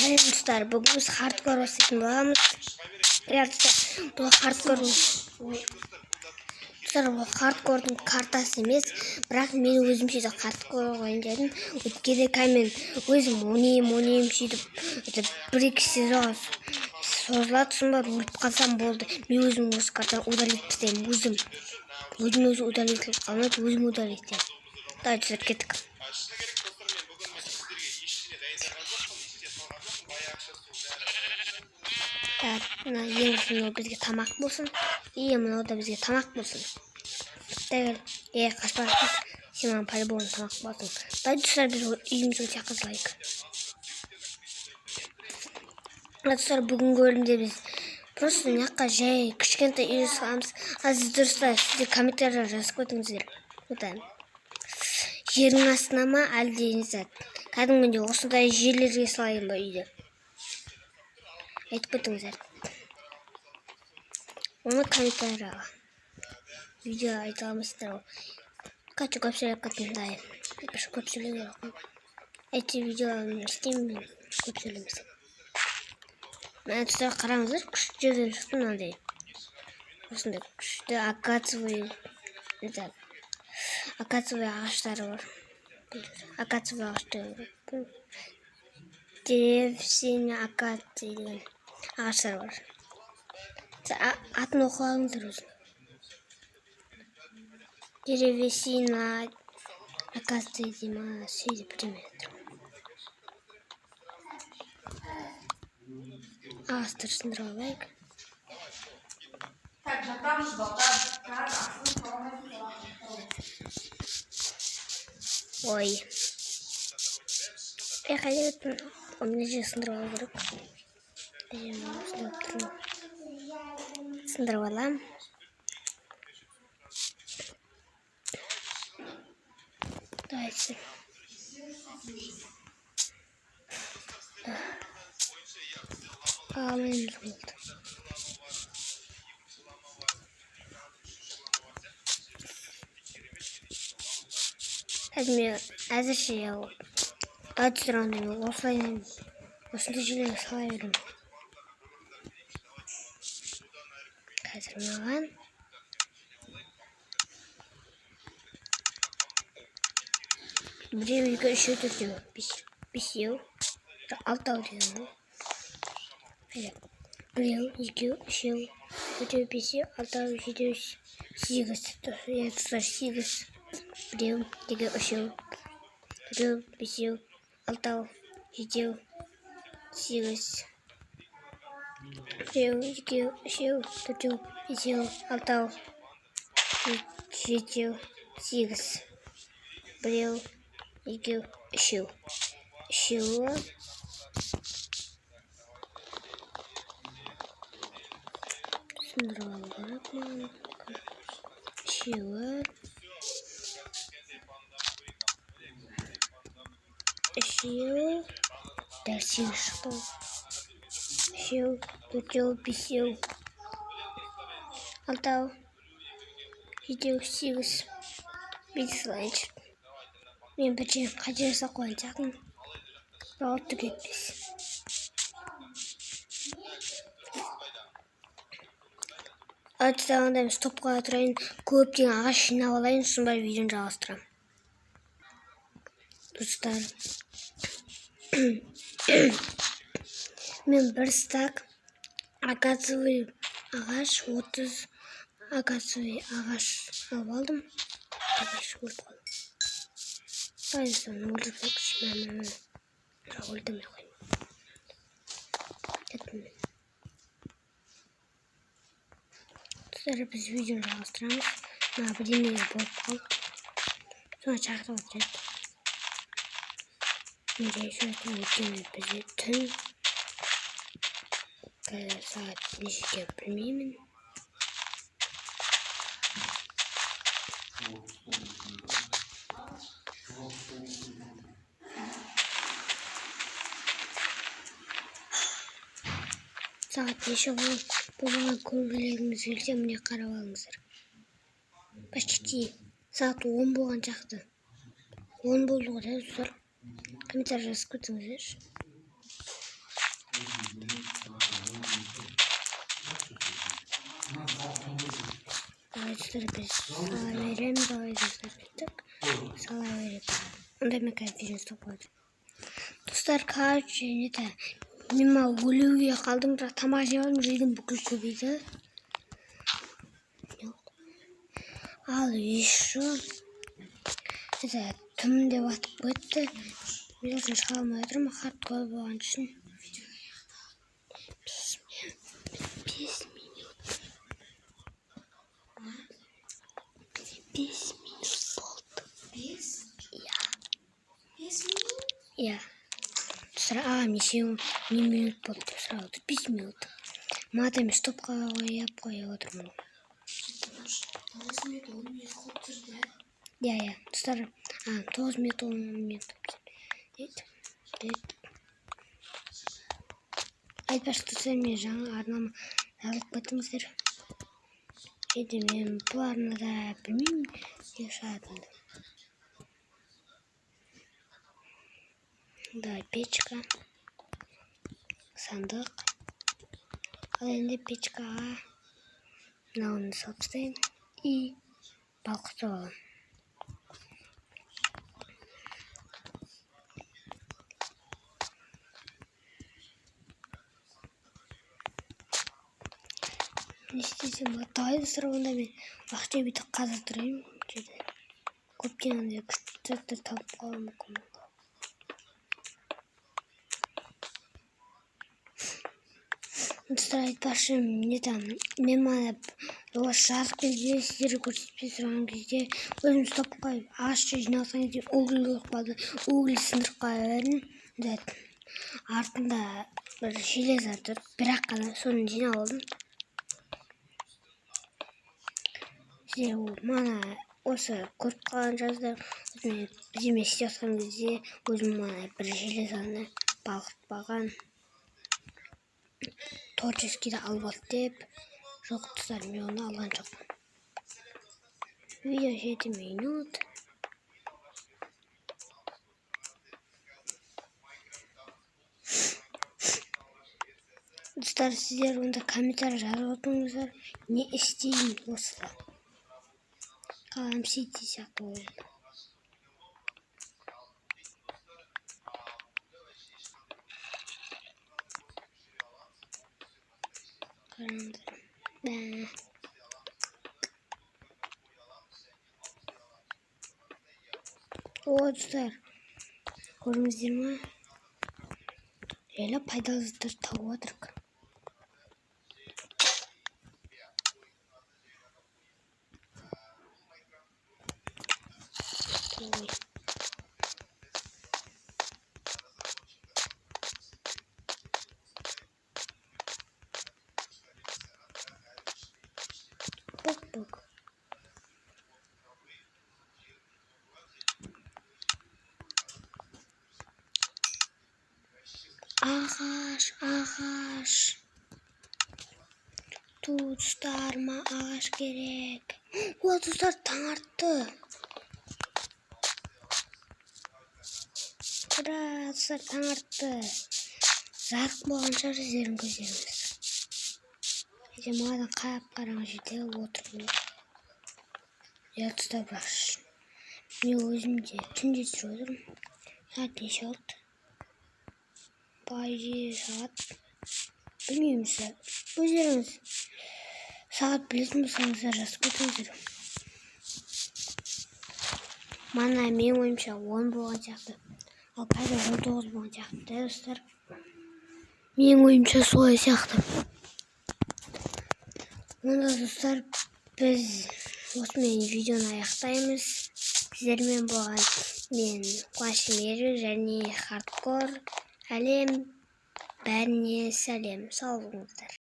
Dostlar, bugün biz hardcore basitini boğamız. Bu hardcore'un kartası емес, бірақ мен өзім сөйтіп hardcore ойын дедім. Өткенде мен өзім ойнаймын сөйтіп бір-екі сезон созылады, сосын барып өліп қалсам болды. Мен өзім осы картаны удалить етемін, өзім удалить етіп қалмайды, өзім удалить етемін. Давайте кеттік. Ең бізге тамақ болсын, мынау да бізге тамақ болсын. Қашпақпыз, сен маған по-любому тамақ болсын. Достар, біз үйімізге жаққызылайық. Достар, бүгінгі бөлімде біз просто мына жай кішкентай үй саламыз. Сіз достар, сіздер комментария жазып кетіңіздер. Жердің астына ма, әлде кәдімгідей осындай жерлерге салайын ба үйді? Айтып кетіңіздер. Оны комментарияға. Видео айта алмайсыздар ғой. Қачу көп сөйлеп кеттім, дайын. Көп сөйлеуге жоқпын. Әйтсе видеоларын істеймін, көп сөйлемесем. Мен тұстар қараңыздар, күшті жерден шықты мынандай. Осындай күшті акациевый ағаштары бар. Акациевый ағаштары бар. Деревсиня акация деген ағаштар бар. Атын оқып алыңыздар өзін. Деревсиня акация дейма, сөйтіп білмейді. Ағаштар сындырып алайық. Ой. Қайда оны же сындырып алу керек. Сындырып алам. Давайте. Мен болды. Әзірше аудиторияны осындай жерлерге сала беремін. Қазір маған біреу, екі, үшеу, төртеу, бесеу, алтау деген. Біреу, екеу, үшеу, төртеу, бесеу, алтау, жетеу, сегіз. Сегіз. Біреу, екі, үшеу, төртеу, бесеу, алтау, жетеу, сегіз. Біреу, екі, үшеу, төртеу, бесеу, алтау, жетеу, сегіз. Біреу, екі, үшеу. Үшеуі. Сындырып алу керек маған. Үшеуі. Дәл сегіз шықты. Үшеу, төртеу, бесеу, алтау, жетеу, сегіз. Бейді салайыншы. Мен бір жерін қай жерге салып қойған жақын. Рауытты кетпес. Аудиторияда мен стоп қоя тұрайын. Көптеген ағаш жинап алайын, сосын барып видеоны жалғастырамын. Достар, мен бір стак акациевый ағаш, 30 акациевый ағаш алып алдым. Ағаш өліп қалды. Соны өлтірмекші, бірақ өлтірмей қойын. Достар, біз видеоны жалғастырамыз. Бірдеңеге болып қалды. Соны шақырып отырады. Мен жай сөйтіп өткенде бізде түн. Қазір сағат нешеге білмеймін. Сағат неше болған көргілеріңіз келсе, міне қарап алыңыздар. Почти сағат 10 болған шақты. 10 болды ғой, достар. Комментарий жазып кетіңіздер. Достар біз сала береміз, давай достар кеттік. Сала береді. Онда мен конференс тоқладым. Достар, короче, мен өлуге қалдым, бірақ тамақ жеп алдым, жегім бүкіл көбейді. Ал еще түн деп атып кетті. Мен шыға алмай отырмын, хардкор болған үшін. 5 минут болды. 5? Иә. Ағам не минут болды деп сұрады. 5 минут. Маған емес топқа қойып отырмын. 9 минут 10 минут болып тұрды. Иә. Достар, 9 минут 10 минут дейді. Айтпақшы достар, мен жаңа арнама жазылып кеттіңіздер. Мен бұл арнада білмеймін не шығатынымды. Да, печка, сандық. Ал енді печкаға мынауны салып тастайын и балқытып аламын. Не істесем болады? Давай достар, онда мен уақытша бүйтіп қазып тұрайын. Көптен андай күшті заттар тауып қалуым мүмкін. Достар, айтпақшы, мен жазып кезде, сіздерге көрсетпей тұрған кезде өзім стоп қойып, ағашты жиналған кезде угли қалды, угли сындырып қойып едім. Артында бір железо тұр, бірақ қана соны жинап алдым. Мана осы көріп қалған жаздар, біземе істеп жатқан кезде өзім бір железоны балқытпаған творческийді алып алды деп. Жоқ достар, мен оны алған жоқпын. Видео 7 минут. Достар, сіздер онда комментарий жазып отырыңыздар, не істейін осыда. Қалам сети сияқты болды. Қараңыздар. Достар, көрдіңіздер ме? Жайлап пайдалы заттар тауып отырмық. Бок. Ағаш. Достарыма ағаш керек. Достар, таң атты. Достар, таң атты. Жарық болған шығар сіздердің көздеріңіз. Маған қарап жерде отырмын. Достар, бірақ мен өзім де түнде жүріп отырмын. Сағат неше болды? Сағат білмеймін. Өздеріңіз сағат білетін болсаңыздар жазып кетіңіздер. Мана мен ойымша 10 болған сияқты. Ал қазір 19 болған сияқты, достар. Мен ойымша солай сияқты. Онда достар, біз осымен видеоны аяқтаймыз. Сіздермен болған мен Қуанышым Ерік және хардкор әлем. Бәріне сәлем, сау болыңыздар.